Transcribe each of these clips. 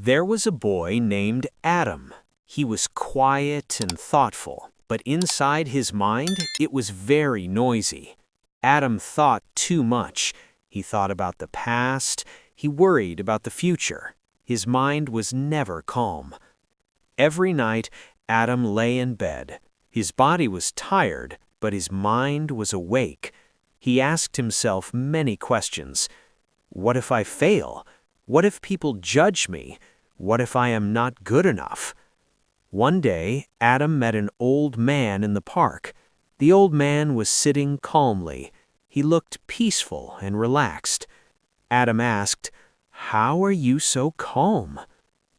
There was a boy named Adam. He was quiet and thoughtful, but inside his mind, it was very noisy. Adam thought too much. He thought about the past. He worried about the future. His mind was never calm. Every night, Adam lay in bed. His body was tired, but his mind was awake. He asked himself many questions. What if I fail? What if people judge me? What if I am not good enough? One day, Adam met an old man in the park. The old man was sitting calmly. He looked peaceful and relaxed. Adam asked, "How are you so calm?"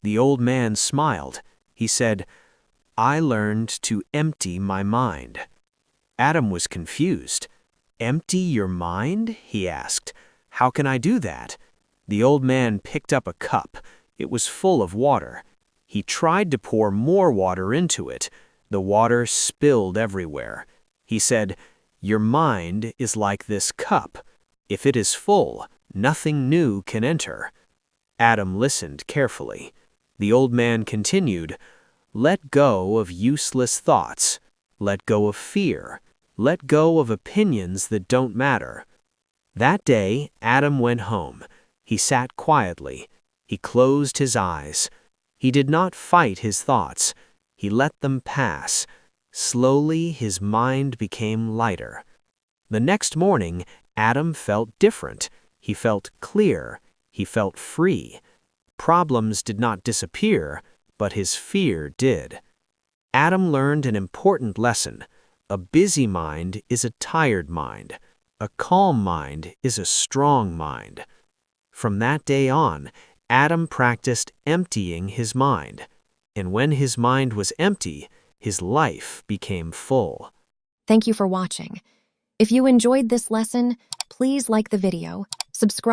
The old man smiled. He said, "I learned to empty my mind." Adam was confused. "Empty your mind?" he asked. "How can I do that?" The old man picked up a cup. It was full of water. He tried to pour more water into it. The water spilled everywhere. He said, "Your mind is like this cup. If it is full, nothing new can enter." Adam listened carefully. The old man continued, "Let go of useless thoughts. Let go of fear. Let go of opinions that don't matter." That day, Adam went home. He sat quietly. He closed his eyes. He did not fight his thoughts. He let them pass. Slowly, his mind became lighter. The next morning, Adam felt different. He felt clear. He felt free. Problems did not disappear, but his fear did. Adam learned an important lesson. A busy mind is a tired mind. A calm mind is a strong mind. From that day on, Adam practiced emptying his mind. And when his mind was empty, his life became full. Thank you for watching. If you enjoyed this lesson, please like the video, subscribe.